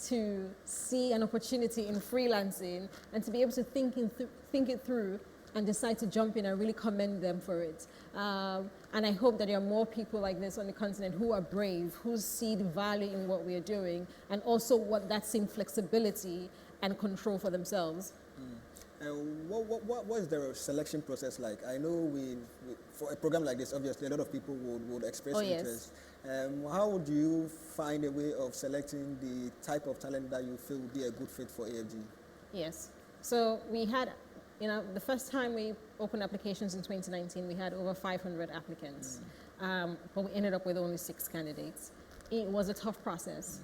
to see an opportunity in freelancing and to be able to think it through and decide to jump in, I really commend them for it. And I hope that there are more people like this on the continent who are brave, who see the value in what we are doing, and also want that same flexibility and control for themselves. And what is the selection process like? I know for a program like this, obviously a lot of people would express interest. How would you find a way of selecting the type of talent that you feel would be a good fit for AFG? Yes. So we had, the first time we opened applications in 2019, we had over 500 applicants, but we ended up with only 6 candidates. It was a tough process.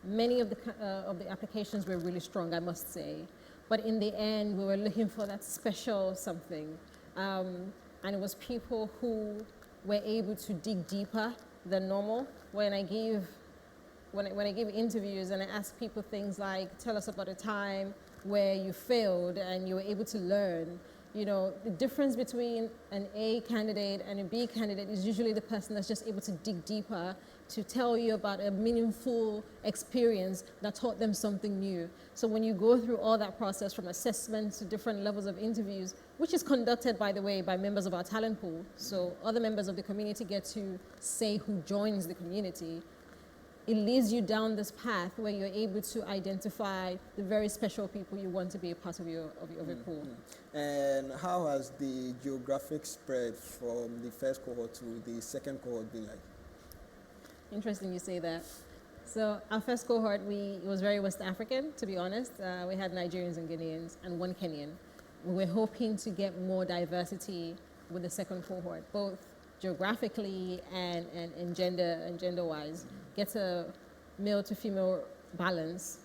Many of the applications were really strong, I must say. But in the end, we were looking for that special something. And it was people who were able to dig deeper than normal. When I give interviews and I ask people things like, tell us about a time where you failed and you were able to learn. The difference between an A candidate and a B candidate is usually the person that's just able to dig deeper to tell you about a meaningful experience that taught them something new. So when you go through all that process from assessment to different levels of interviews, which is conducted, by the way, by members of our talent pool, so other members of the community get to say who joins the community, it leads you down this path where you're able to identify the very special people you want to be a part of your pool. And how has the geographic spread from the first cohort to the second cohort been like? Interesting you say that. So our first cohort, it was very West African, to be honest. We had Nigerians and Guineans and 1 Kenyan. We were hoping to get more diversity with the second cohort, both geographically and gender-wise. Get a male to female balance.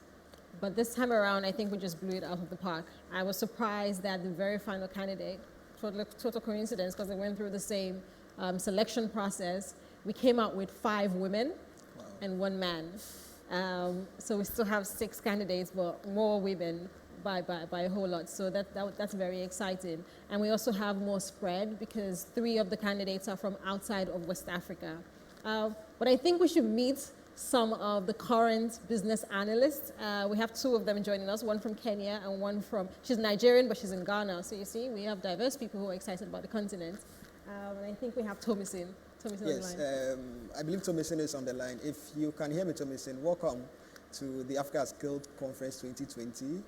But this time around, I think we just blew it out of the park. I was surprised that the very final candidate, total coincidence because they went through the same selection process, we came out with 5 women and 1 man. So we still have 6 candidates, but more women by a whole lot. So that's very exciting. And we also have more spread because 3 of the candidates are from outside of West Africa. But I think we should meet some of the current business analysts. We have 2 of them joining us, one from Kenya and one she's Nigerian, but she's in Ghana. So you see, we have diverse people who are excited about the continent. And I think we have Tomisin. Yes, I believe Tomisin is on the line. If you can hear me, Tomisin, welcome to the Africa Skilled Conference 2020.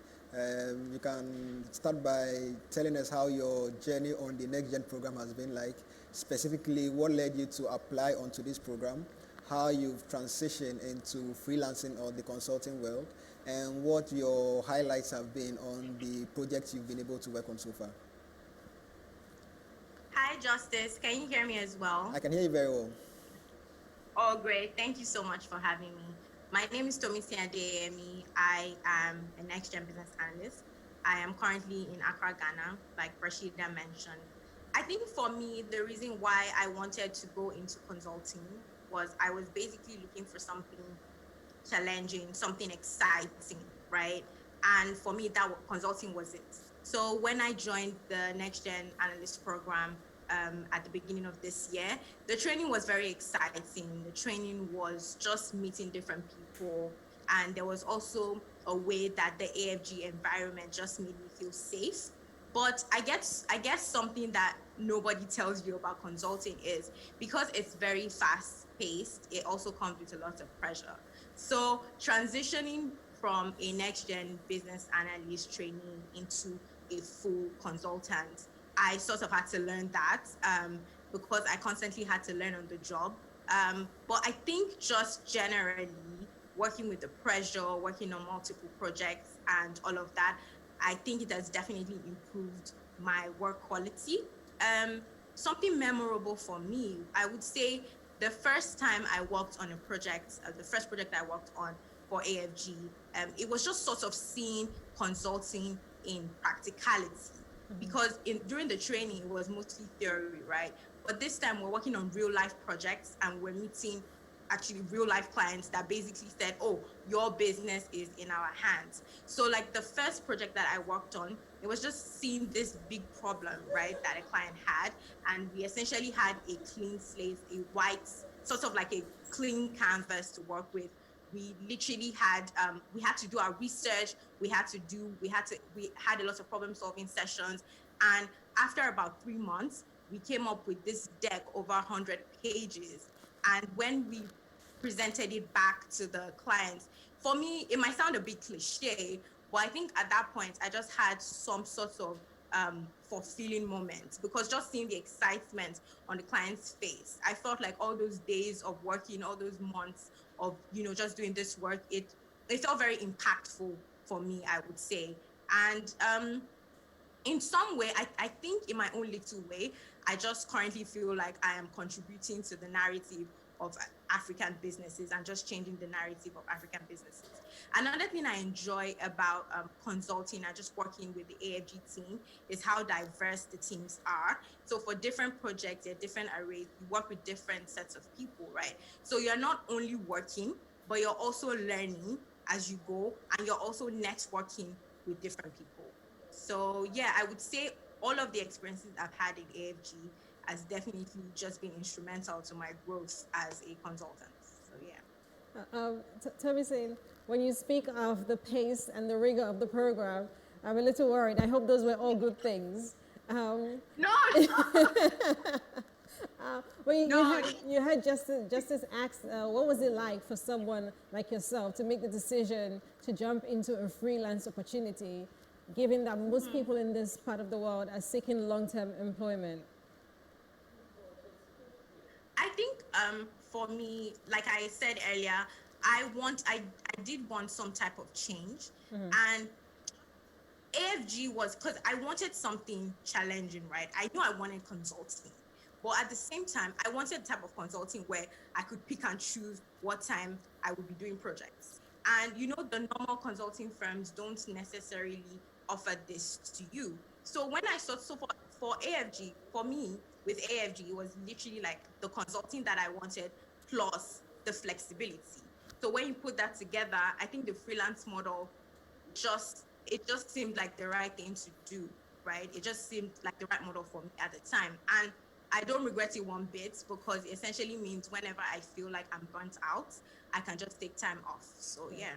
You can start by telling us how your journey on the Next Gen program has been like, specifically what led you to apply onto this program, how you've transitioned into freelancing or the consulting world, and what your highlights have been on the projects you've been able to work on so far. Hi, Justice. Can you hear me as well? I can hear you very well. Oh, great. Thank you so much for having me. My name is Tomisi Adeyemi. I am a Next Gen business analyst. I am currently in Accra, Ghana, like Rashida mentioned. I think for me, the reason why I wanted to go into consulting was I was basically looking for something challenging, something exciting, right? And for me, consulting was it. So when I joined the Next Gen Analyst program at the beginning of this year, the training was very exciting. The training was just meeting different people. And there was also a way that the AFG environment just made me feel safe. But I guess something that nobody tells you about consulting is because it's very fast paced, it also comes with a lot of pressure. So transitioning from a Next Gen business analyst training into a full consultant, I sort of had to learn that because I constantly had to learn on the job. But I think just generally working with the pressure, working on multiple projects and all of that, I think it has definitely improved my work quality. Something memorable for me, I would say the first time I worked on a project, the first project I worked on for AFG, it was just sort of seeing consulting in practicality, because during the training it was mostly theory, right? But this time we're working on real life projects and we're meeting actually real life clients that basically said, oh, your business is in our hands. So like the first project that I worked on, it was just seeing this big problem, right, that a client had, and we essentially had a clean slate, a white, sort of like a clean canvas to work with. we literally had we had to do our research. We had a lot of problem solving sessions, and after about 3 months, we came up with this deck over 100 pages. And when we presented it back to the clients, for me, it might sound a bit cliche, but I think at that point, I just had some sort of fulfilling moment, because just seeing the excitement on the client's face, I felt like all those days of working, all those months of, just doing this work, it felt very impactful for me, I would say. And in some way, I think in my own little way, I just currently feel like I am contributing to the narrative of African businesses and just changing the narrative of African businesses. Another thing I enjoy about consulting and just working with the AFG team is how diverse the teams are. So for different projects, different arrays, you work with different sets of people, right? So you're not only working, but you're also learning as you go, and you're also networking with different people. So yeah, I would say all of the experiences I've had in AFG has definitely just been instrumental to my growth as a consultant. So yeah. Tomisin, when you speak of the pace and the rigor of the program, I'm a little worried. I hope those were all good things. No. Well, you had Justice asked, what was it like for someone like yourself to make the decision to jump into a freelance opportunity, given that most people in this part of the world are seeking long-term employment? I think for me, like I said earlier, I did want some type of change, and AFG was because I wanted something challenging, right? I knew I wanted consulting, but at the same time, I wanted a type of consulting where I could pick and choose what time I would be doing projects. And the normal consulting firms don't necessarily offer this to you. So when I saw, so for AFG, for me with AFG, it was literally like the consulting that I wanted plus the flexibility. So when you put that together, I think the freelance model it just seemed like the right thing to do, right? It just seemed like the right model for me at the time. And I don't regret it one bit, because it essentially means whenever I feel like I'm burnt out, I can just take time off. So yeah.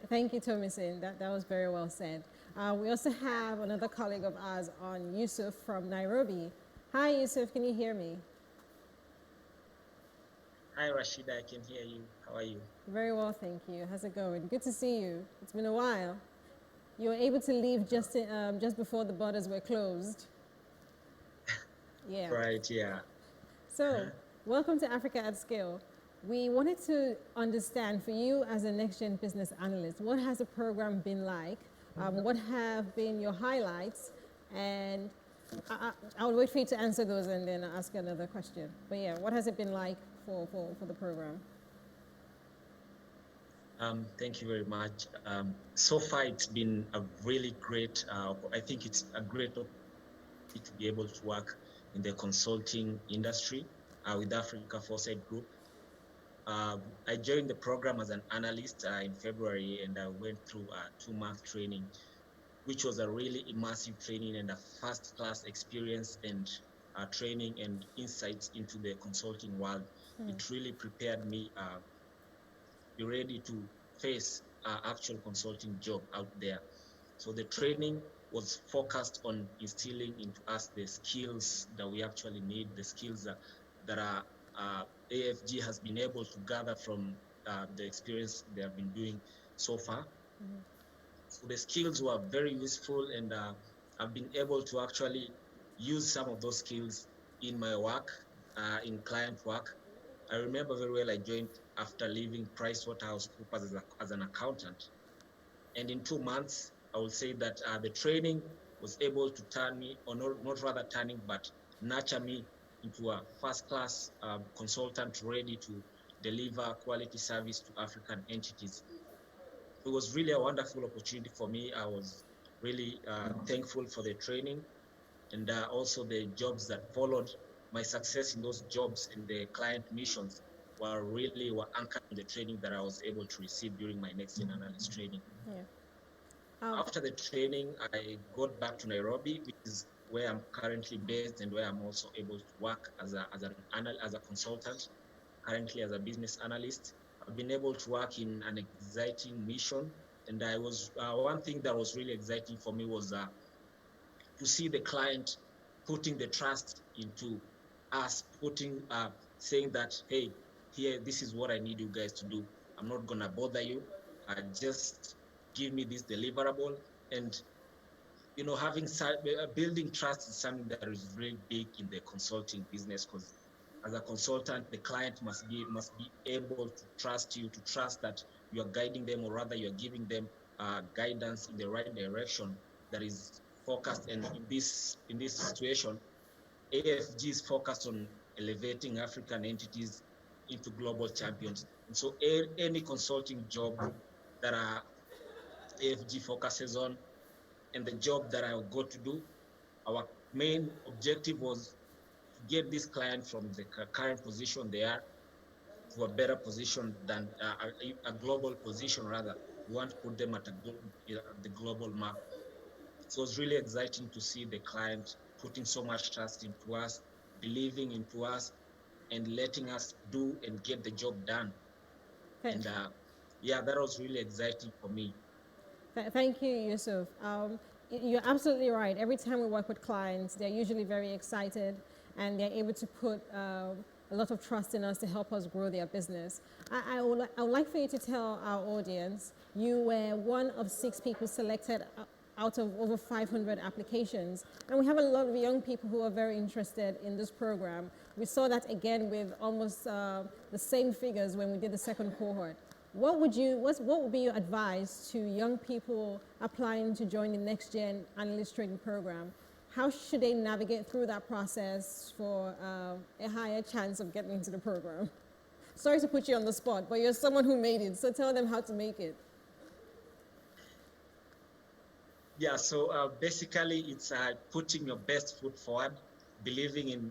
Thank you, Tomisin. That was very well said. We also have another colleague of ours on, Yusuf from Nairobi. Hi, Yusuf, can you hear me? Hi, Rashida, I can hear you. How are you? Very well, thank you. How's it going? Good to see you. It's been a while. You were able to leave just before the borders were closed. Yeah. Right, yeah. So, welcome to Africa at Scale. We wanted to understand, for you as a next-gen business analyst, what has the program been like? What have been your highlights? And I'll wait for you to answer those and then I'll ask another question. But yeah, what has it been like for the program? Thank you very much. So far, it's been a really great, I think it's a great opportunity to be able to work in the consulting industry with Africa Foresight Group. I joined the program as an analyst in February, and I went through a 2-month training, which was a really immersive training and a first-class experience and training and insights into the consulting world. It really prepared me be ready to face actual consulting job out there. So the training was focused on instilling into us the skills that we actually need, the skills that AFG has been able to gather from the experience they have been doing so far. So the skills were very useful, and I've been able to actually use some of those skills in my work, in client work. I remember very well I joined after leaving PricewaterhouseCoopers as an accountant. And in 2 months, I would say that the training was able to turn me, or not rather turning, but nurture me into a first-class consultant ready to deliver quality service to African entities. It was really a wonderful opportunity for me. I was really thankful for the training, and also the jobs that followed. My success in those jobs and the client missions were anchored in the training that I was able to receive during my next gen analyst training. Yeah. After the training, I got back to Nairobi, which is where I'm currently based and where I'm also able to work as a consultant, currently as a business analyst. I've been able to work in an exciting mission. And I was one thing that was really exciting for me was to see the client putting the trust into us, saying that, hey, here, this is what I need you guys to do. I'm not gonna bother you. Just give me this deliverable. And building trust is something that is very big in the consulting business, because as a consultant, the client must be able to trust you, to trust that you are guiding them, or rather, you are giving them guidance in the right direction that is focused. And in this situation, AFG is focused on elevating African entities into global champions. And so, any consulting job that AFG focuses on, and the job that I got to do, our main objective was to get this client from the current position they are to a better position than a global position, rather. We want to put them at the global map. So it was really exciting to see the client putting so much trust into us, believing into us, and letting us do and get the job done. And yeah, that was really exciting for me. Thank you, Yusuf. You're absolutely right. Every time we work with clients, they're usually very excited and they're able to put a lot of trust in us to help us grow their business. I would like for you to tell our audience, you were one of 6 people selected out of over 500 applications. And we have a lot of young people who are very interested in this program. We saw that again with almost the same figures when we did the second cohort. What would be your advice to young people applying to join the Next Gen Analyst Training Program? How should they navigate through that process for a higher chance of getting into the program? Sorry to put you on the spot, but you're someone who made it, so tell them how to make it. Yeah, so basically it's putting your best foot forward, believing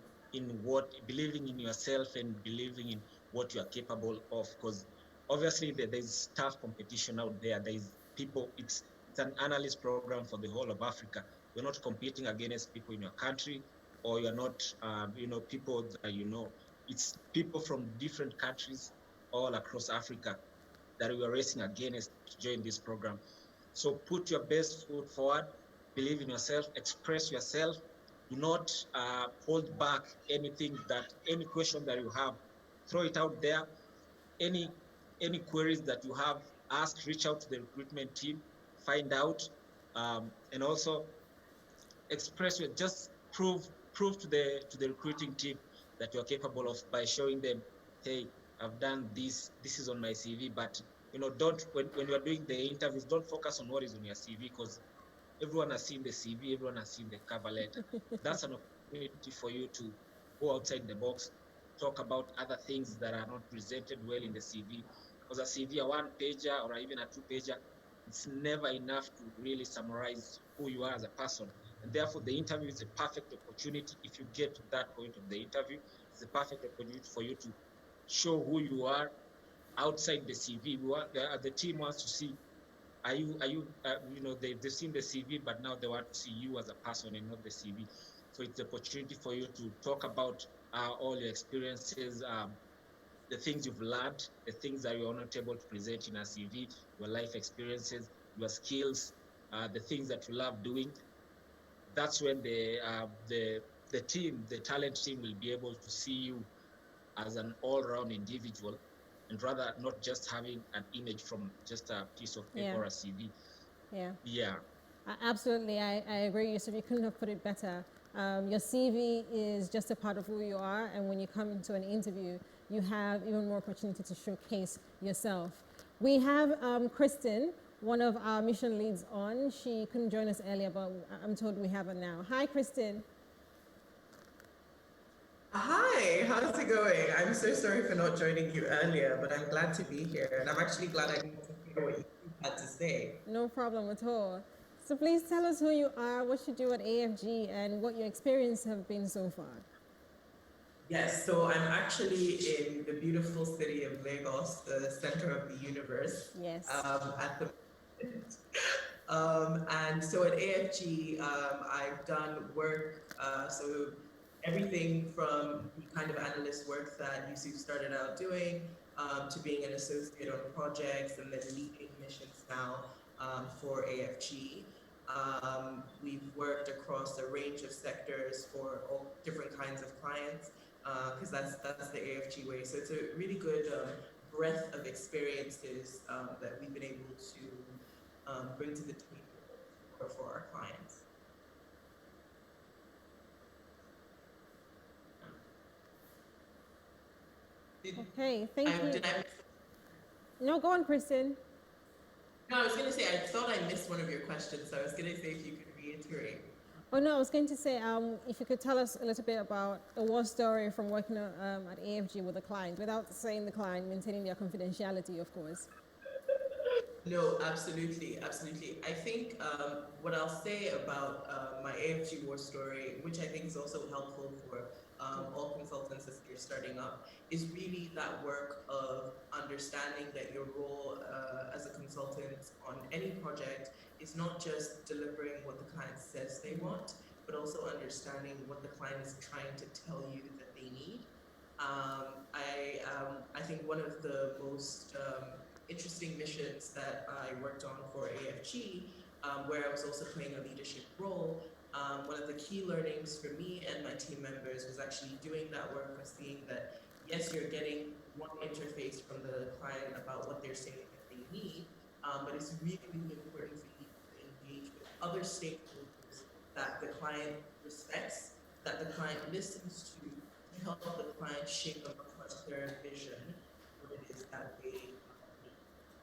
believing in yourself and believing in what you are capable of. Because obviously there's tough competition out there. There's people. It's an analyst program for the whole of Africa. You're not competing against people in your country, or you're not, people that you know. It's people from different countries all across Africa that we are racing against to join this program. So put your best foot forward, believe in yourself, express yourself. Do not hold back any question that you have, throw it out there. Any queries that you have, ask, reach out to the recruitment team, find out, and also just prove to the recruiting team that you're capable of by showing them, hey, I've done this. This is on my CV. But don't when you are doing the interviews, don't focus on what is on your CV, because everyone has seen the CV, everyone has seen the cover letter. That's an opportunity for you to go outside the box, talk about other things that are not presented well in the CV. Because a CV, a 1-pager or even a 2-pager, it's never enough to really summarize who you are as a person. And therefore, the interview is a perfect opportunity. If you get to that point of the interview, it's a perfect opportunity for you to show who you are outside the CV. The team wants to see, they've seen the CV, but now they want to see you as a person and not the CV. So it's an opportunity for you to talk about all your experiences, the things you've learned, the things that you're not able to present in a CV, your life experiences, your skills, the things that you love doing. That's when the talent team will be able to see you as an all-round individual, and rather not just having an image from just a piece of paper or a CV. Yeah. Absolutely, I agree. So you couldn't have put it better. Your CV is just a part of who you are, and when you come into an interview, you have even more opportunity to showcase yourself. We have Kristen, one of our mission leads on. She couldn't join us earlier, but I'm told we have her now. Hi, Kristen. Hi, how's it going? I'm so sorry for not joining you earlier, but I'm glad to be here. And I'm actually glad I got to hear what you had to say. No problem at all. So please tell us who you are, what you do at AFG, and what your experience have been so far. Yes, so I'm actually in the beautiful city of Lagos, the center of the universe. Yes. At the and so at AFG, I've done work, so everything from the kind of analyst work that Yusuf started out doing, to being an associate on projects and then leading missions now for AFG. We've worked across a range of sectors for all different kinds of clients because that's the AFG way. So it's a really good breadth of experiences that we've been able to bring to the table for our clients. Okay, thank you. Did I No, go on, Kristen. No, I was going to say, I thought I missed one of your questions, so I was going to say if you could reiterate. Oh no, I was going to say if you could tell us a little bit about a war story from working at AFG with a client, without saying the client, maintaining their confidentiality, of course. No, absolutely, absolutely. I think what I'll say about my AFG war story, which I think is also helpful for all consultants as they're starting up, is really that work of understanding that your role as a consultant on any project is not just delivering what the client says they want, but also understanding what the client is trying to tell you that they need. I think one of the most interesting missions that I worked on for AFG, where I was also playing a leadership role, one of the key learnings for me and my team members was actually doing that work of seeing that, yes, you're getting one interface from the client about what they're saying that they need, but it's really, really important for you to engage with other stakeholders that the client respects, that the client listens to help the client shape a much clearer vision what it is that they need.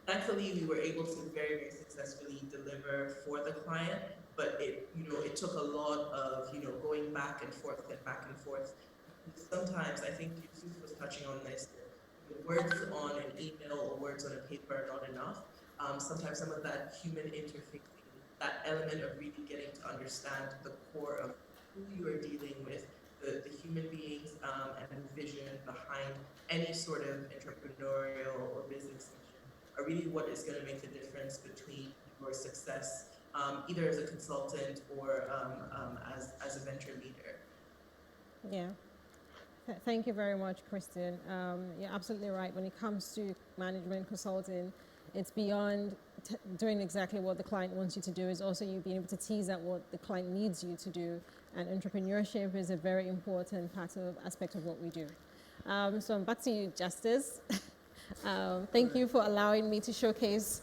Thankfully, we were able to very, very successfully deliver for the client, but it took a lot of, going back and forth and back and forth. Sometimes, I think Yusuf was touching on this, words on an email or words on a paper are not enough. Sometimes some of that human interfacing, that element of really getting to understand the core of who you are dealing with, the human beings and the vision behind any sort of entrepreneurial or business mission are really what is going to make the difference between your success, either as a consultant or as a venture leader. Yeah. Thank you very much, Kristen. You're absolutely right. When it comes to management consulting, it's beyond doing exactly what the client wants you to do. It's also you being able to tease out what the client needs you to do. And entrepreneurship is a very important aspect of what we do. So I'm back to you, Justice. Thank you for allowing me to showcase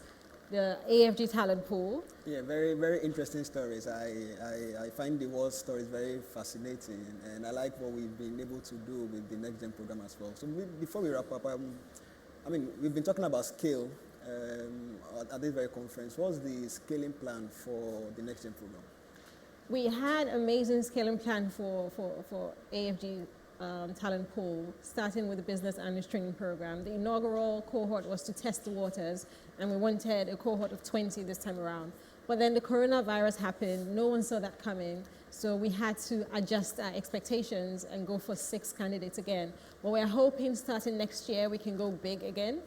the AFG talent pool. Yeah, very, very interesting stories. I find the world stories very fascinating, and I like what we've been able to do with the Next Gen program as well. So before we wrap up, we've been talking about scale at this very conference. What's the scaling plan for the Next Gen program? We had amazing scaling plan for AFG talent pool, starting with the business analyst training program. The inaugural cohort was to test the waters, and we wanted a cohort of 20 this time around. But then the coronavirus happened. No one saw that coming. So we had to adjust our expectations and go for 6 candidates again. But we're hoping starting next year, we can go big again.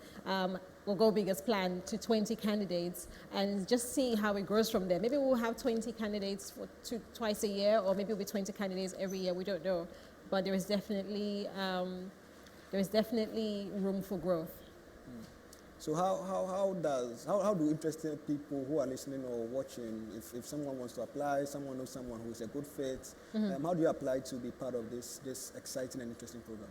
We'll go big as planned to 20 candidates and just see how it grows from there. Maybe we'll have 20 candidates for twice a year, or maybe it'll be 20 candidates every year. We don't know. But there is definitely room for growth. So how do interested people who are listening or watching, if someone wants to apply, someone knows someone who is a good fit, how do you apply to be part of this exciting and interesting program?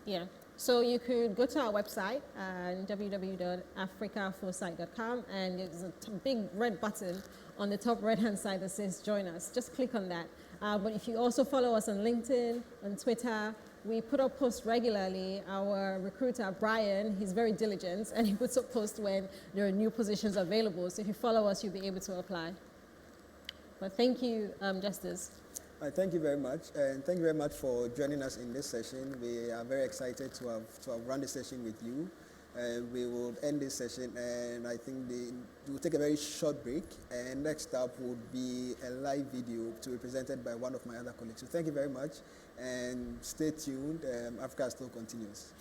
Yeah, so you could go to our website, www.africaforesight.com, and there's a big red button on the top right-hand side that says join us. Just click on that. But if you also follow us on LinkedIn, on Twitter, we put up posts regularly. Our recruiter, Brian, he's very diligent, and he puts up posts when there are new positions available. So if you follow us, you'll be able to apply. But thank you, Justice. Thank you very much, and thank you very much for joining us in this session. We are very excited to have run this session with you. We will end this session, and I think we'll take a very short break, and next up would be a live video to be presented by one of my other colleagues. So thank you very much, and stay tuned. Africa still continues.